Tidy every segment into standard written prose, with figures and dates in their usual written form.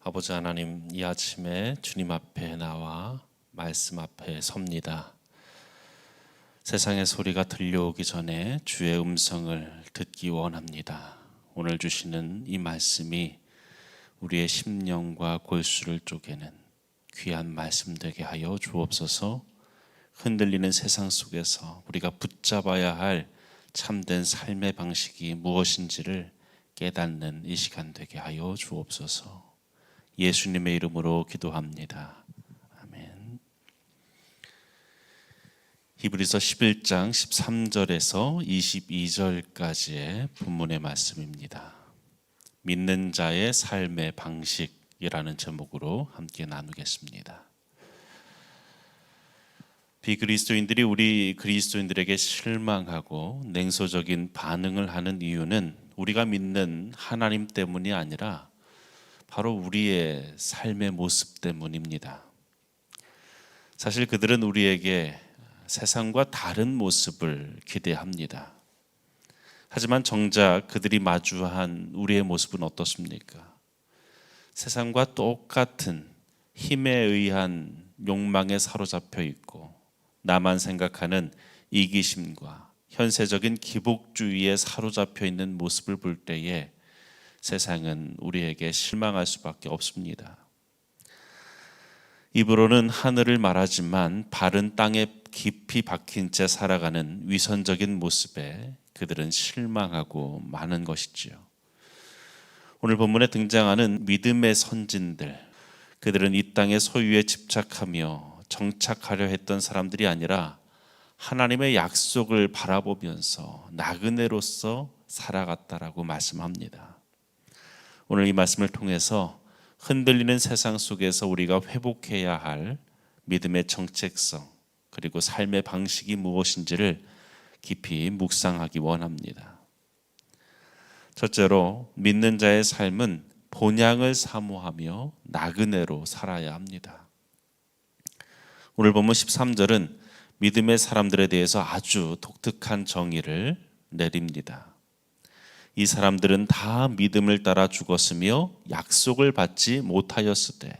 아버지 하나님, 이 아침에 주님 앞에 나와 말씀 앞에 섭니다. 세상의 소리가 들려오기 전에 주의 음성을 듣기 원합니다. 오늘 주시는 이 말씀이 우리의 심령과 골수를 쪼개는 귀한 말씀 되게 하여 주옵소서. 흔들리는 세상 속에서 우리가 붙잡아야 할 참된 삶의 방식이 무엇인지를 깨닫는 이 시간 되게 하여 주옵소서. 예수님의 이름으로 기도합니다. 아멘. 히브리서 11장 13절에서 22절까지의 본문의 말씀입니다. 믿는 자의 삶의 방식이라는 제목으로 함께 나누겠습니다. 비그리스도인들이 우리 그리스도인들에게 실망하고 냉소적인 반응을 하는 이유는 우리가 믿는 하나님 때문이 아니라 바로 우리의 삶의 모습 때문입니다. 사실 그들은 우리에게 세상과 다른 모습을 기대합니다. 하지만 정작 그들이 마주한 우리의 모습은 어떻습니까? 세상과 똑같은 힘에 의한 욕망에 사로잡혀 있고 나만 생각하는 이기심과 현세적인 기복주의에 사로잡혀 있는 모습을 볼 때에 세상은 우리에게 실망할 수밖에 없습니다. 입으로는 하늘을 말하지만 발은 땅에 깊이 박힌 채 살아가는 위선적인 모습에 그들은 실망하고 많은 것이지요. 오늘 본문에 등장하는 믿음의 선진들, 그들은 이 땅의 소유에 집착하며 정착하려 했던 사람들이 아니라 하나님의 약속을 바라보면서 나그네로서 살아갔다라고 말씀합니다. 오늘 이 말씀을 통해서 흔들리는 세상 속에서 우리가 회복해야 할 믿음의 정체성 그리고 삶의 방식이 무엇인지를 깊이 묵상하기 원합니다. 첫째로 믿는 자의 삶은 본향을 사모하며 나그네로 살아야 합니다. 오늘 본문 13절은 믿음의 사람들에 대해서 아주 독특한 정의를 내립니다. 이 사람들은 다 믿음을 따라 죽었으며 약속을 받지 못하였을 때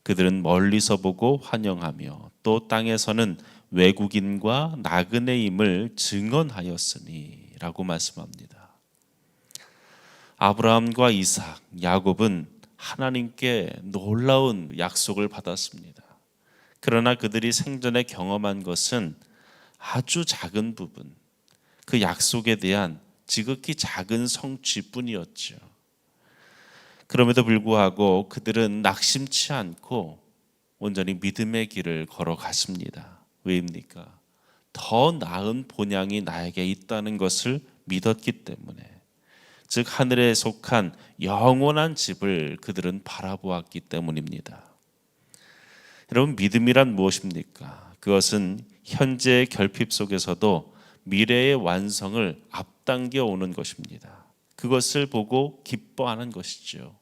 그들은 멀리서 보고 환영하며 또 땅에서는 외국인과 나그네임을 증언하였으니 라고 말씀합니다. 아브라함과 이삭, 야곱은 하나님께 놀라운 약속을 받았습니다. 그러나 그들이 생전에 경험한 것은 아주 작은 부분, 그 약속에 대한 지극히 작은 성취뿐이었죠. 그럼에도 불구하고 그들은 낙심치 않고 온전히 믿음의 길을 걸어갔습니다. 왜입니까? 더 나은 본향이 나에게 있다는 것을 믿었기 때문에, 즉 하늘에 속한 영원한 집을 그들은 바라보았기 때문입니다. 여러분, 믿음이란 무엇입니까? 그것은 현재의 결핍 속에서도 미래의 완성을 앞당겨 오는 것입니다. 그것을 보고 기뻐하는 것이죠.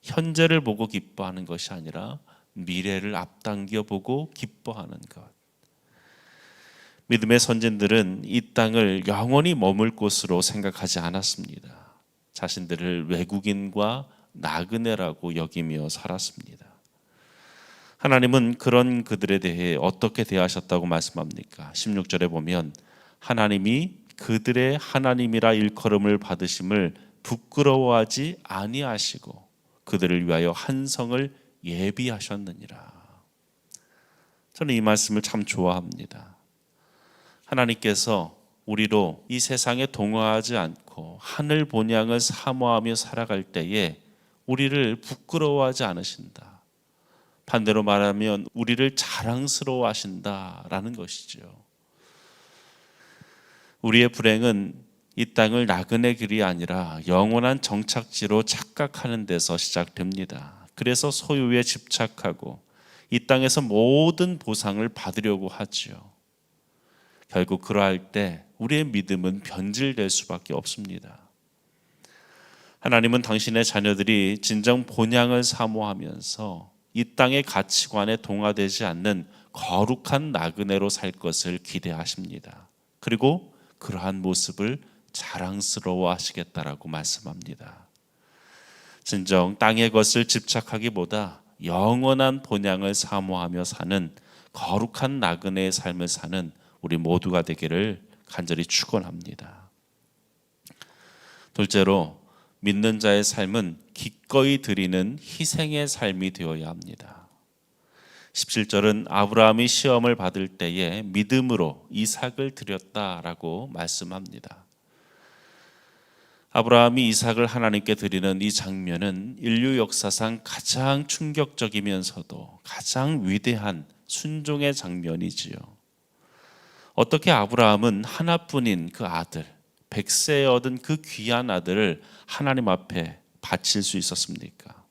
현재를 보고 기뻐하는 것이 아니라 미래를 앞당겨 보고 기뻐하는 것. 믿음의 선진들은 이 땅을 영원히 머물 곳으로 생각하지 않았습니다. 자신들을 외국인과 나그네라고 여기며 살았습니다. 하나님은 그런 그들에 대해 어떻게 대하셨다고 말씀합니까? 16절에 보면 하나님이 그들의 하나님이라 일컬음을 받으심을 부끄러워하지 아니하시고 그들을 위하여 한 성을 예비하셨느니라. 저는 이 말씀을 참 좋아합니다. 하나님께서 우리로 이 세상에 동화하지 않고 하늘 본향을 사모하며 살아갈 때에 우리를 부끄러워하지 않으신다. 반대로 말하면 우리를 자랑스러워 하신다라는 것이죠. 우리의 불행은 이 땅을 나그네 길이 아니라 영원한 정착지로 착각하는 데서 시작됩니다. 그래서 소유에 집착하고 이 땅에서 모든 보상을 받으려고 하지요. 결국 그러할 때 우리의 믿음은 변질될 수밖에 없습니다. 하나님은 당신의 자녀들이 진정 본향을 사모하면서 이 땅의 가치관에 동화되지 않는 거룩한 나그네로 살 것을 기대하십니다. 그리고 그러한 모습을 자랑스러워 하시겠다라고 말씀합니다. 진정 땅의 것을 집착하기보다 영원한 본향을 사모하며 사는 거룩한 나그네의 삶을 사는 우리 모두가 되기를 간절히 축원합니다. 둘째로, 믿는 자의 삶은 기꺼이 드리는 희생의 삶이 되어야 합니다. 17절은 아브라함이 시험을 받을 때에 믿음으로 이삭을 드렸다라고 말씀합니다. 아브라함이 이삭을 하나님께 드리는 이 장면은 인류 역사상 가장 충격적이면서도 가장 위대한 순종의 장면이지요. 어떻게 아브라함은 하나뿐인 그 아들, 백세에 얻은 그 귀한 아들을 하나님 앞에 바칠 수 있었습니까?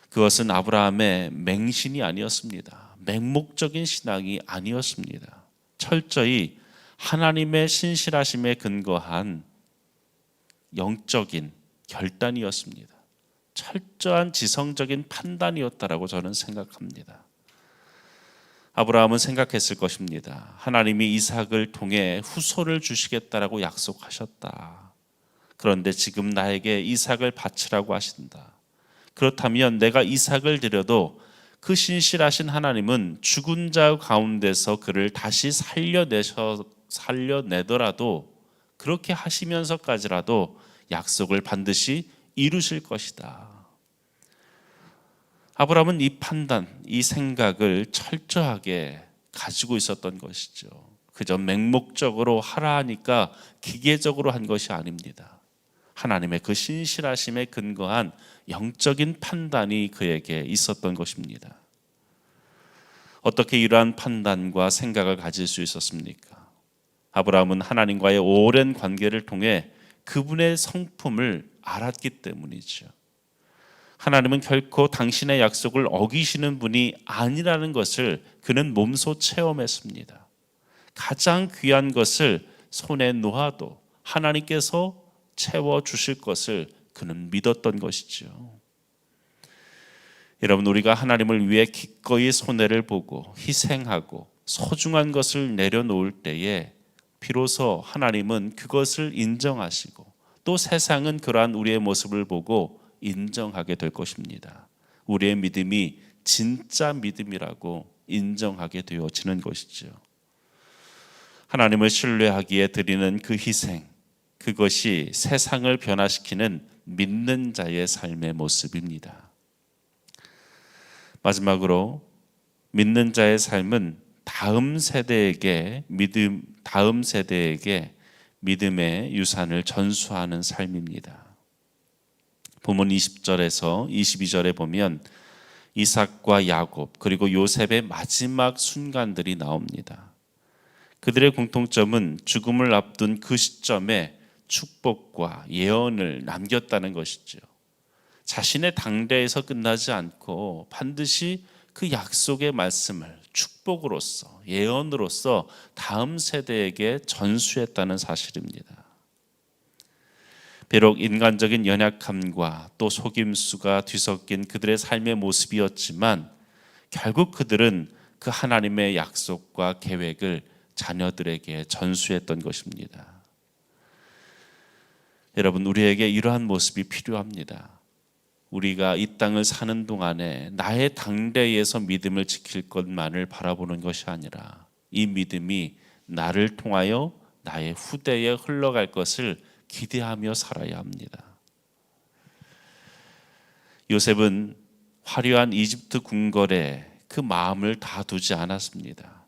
그것은 아브라함의 맹신이 아니었습니다. 맹목적인 신앙이 아니었습니다. 철저히 하나님의 신실하심에 근거한 영적인 결단이었습니다. 철저한 지성적인 판단이었다라고 저는 생각합니다. 아브라함은 생각했을 것입니다. 하나님이 이삭을 통해 후손을 주시겠다라고 약속하셨다. 그런데 지금 나에게 이삭을 바치라고 하신다. 그렇다면 내가 이삭을 드려도 그 신실하신 하나님은 죽은 자 가운데서 그를 다시 살려내더라도 그렇게 하시면서까지라도 약속을 반드시 이루실 것이다. 아브라함은 이 판단, 이 생각을 철저하게 가지고 있었던 것이죠. 그저 맹목적으로 하라 하니까 기계적으로 한 것이 아닙니다. 하나님의 그 신실하심에 근거한 영적인 판단이 그에게 있었던 것입니다. 어떻게 이러한 판단과 생각을 가질 수 있었습니까? 아브라함은 하나님과의 오랜 관계를 통해 그분의 성품을 알았기 때문이죠. 하나님은 결코 당신의 약속을 어기시는 분이 아니라는 것을 그는 몸소 체험했습니다. 가장 귀한 것을 손에 놓아도 하나님께서 채워주실 것을 그는 믿었던 것이죠. 여러분, 우리가 하나님을 위해 기꺼이 손해를 보고 희생하고 소중한 것을 내려놓을 때에 비로소 하나님은 그것을 인정하시고 또 세상은 그러한 우리의 모습을 보고 인정하게 될 것입니다. 우리의 믿음이 진짜 믿음이라고 인정하게 되어지는 것이죠. 하나님을 신뢰하기에 드리는 그 희생, 그것이 세상을 변화시키는 믿는 자의 삶의 모습입니다. 마지막으로 믿는 자의 삶은 다음 세대에게 믿음의 유산을 전수하는 삶입니다. 본문 20절에서 22절에 보면 이삭과 야곱 그리고 요셉의 마지막 순간들이 나옵니다. 그들의 공통점은 죽음을 앞둔 그 시점에 축복과 예언을 남겼다는 것이죠. 자신의 당대에서 끝나지 않고 반드시 그 약속의 말씀을 축복으로서 예언으로서 다음 세대에게 전수했다는 사실입니다. 비록 인간적인 연약함과 또 속임수가 뒤섞인 그들의 삶의 모습이었지만 결국 그들은 그 하나님의 약속과 계획을 자녀들에게 전수했던 것입니다. 여러분, 우리에게 이러한 모습이 필요합니다. 우리가 이 땅을 사는 동안에 나의 당대에서 믿음을 지킬 것만을 바라보는 것이 아니라 이 믿음이 나를 통하여 나의 후대에 흘러갈 것을 기대하며 살아야 합니다. 요셉은 화려한 이집트 궁궐에 그 마음을 다 두지 않았습니다.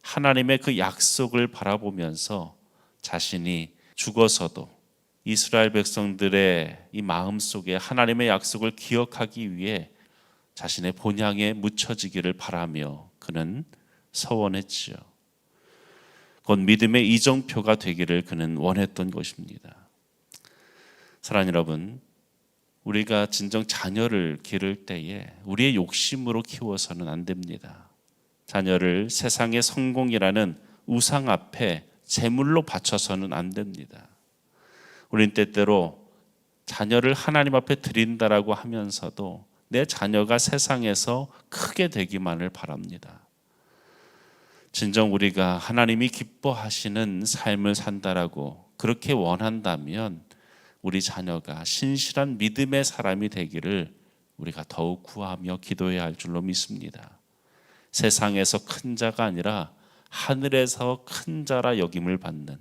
하나님의 그 약속을 바라보면서 자신이 죽어서도 이스라엘 백성들의 이 마음속에 하나님의 약속을 기억하기 위해 자신의 본향에 묻혀지기를 바라며 그는 서원했지요. 곧 믿음의 이정표가 되기를 그는 원했던 것입니다. 사랑하는 여러분, 우리가 진정 자녀를 기를 때에 우리의 욕심으로 키워서는 안 됩니다. 자녀를 세상의 성공이라는 우상 앞에 제물로 바쳐서는 안 됩니다. 우린 때때로 자녀를 하나님 앞에 드린다라고 하면서도 내 자녀가 세상에서 크게 되기만을 바랍니다. 진정 우리가 하나님이 기뻐하시는 삶을 산다라고 그렇게 원한다면 우리 자녀가 신실한 믿음의 사람이 되기를 우리가 더욱 구하며 기도해야 할 줄로 믿습니다. 세상에서 큰 자가 아니라 하늘에서 큰 자라 여김을 받는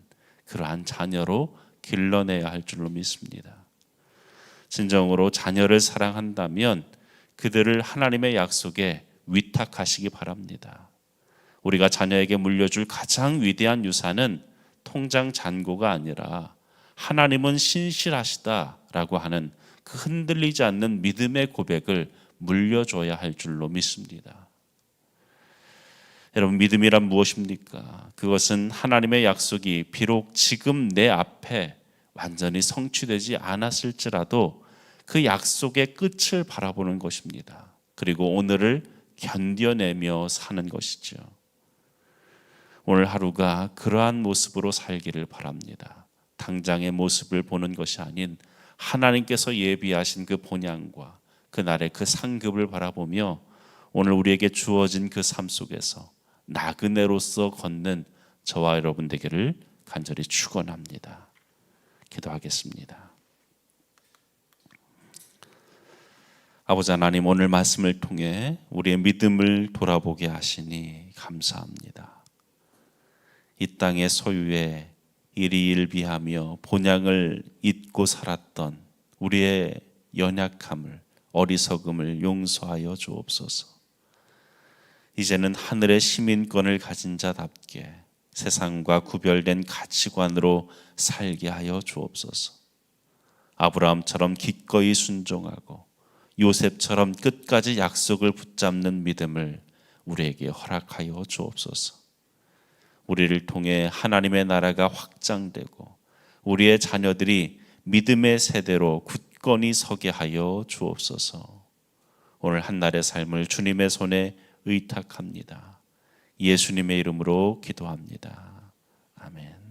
그러한 자녀로 길러내야 할 줄로 믿습니다. 진정으로 자녀를 사랑한다면 그들을 하나님의 약속에 위탁하시기 바랍니다. 우리가 자녀에게 물려줄 가장 위대한 유산은 통장 잔고가 아니라 하나님은 신실하시다라고 하는 그 흔들리지 않는 믿음의 고백을 물려줘야 할 줄로 믿습니다. 여러분, 믿음이란 무엇입니까? 그것은 하나님의 약속이 비록 지금 내 앞에 완전히 성취되지 않았을지라도 그 약속의 끝을 바라보는 것입니다. 그리고 오늘을 견뎌내며 사는 것이죠. 오늘 하루가 그러한 모습으로 살기를 바랍니다. 당장의 모습을 보는 것이 아닌 하나님께서 예비하신 그 본향과 그날의 그 상급을 바라보며 오늘 우리에게 주어진 그 삶 속에서 나그네로서 걷는 저와 여러분 되기를 간절히 축원합니다. 기도하겠습니다. 아버지 하나님, 오늘 말씀을 통해 우리의 믿음을 돌아보게 하시니 감사합니다. 이 땅의 소유에 일희일비하며 본향을 잊고 살았던 우리의 연약함을, 어리석음을 용서하여 주옵소서. 이제는 하늘의 시민권을 가진 자답게 세상과 구별된 가치관으로 살게 하여 주옵소서. 아브라함처럼 기꺼이 순종하고 요셉처럼 끝까지 약속을 붙잡는 믿음을 우리에게 허락하여 주옵소서. 우리를 통해 하나님의 나라가 확장되고 우리의 자녀들이 믿음의 세대로 굳건히 서게 하여 주옵소서. 오늘 한날의 삶을 주님의 손에 의탁합니다. 예수님의 이름으로 기도합니다. 아멘.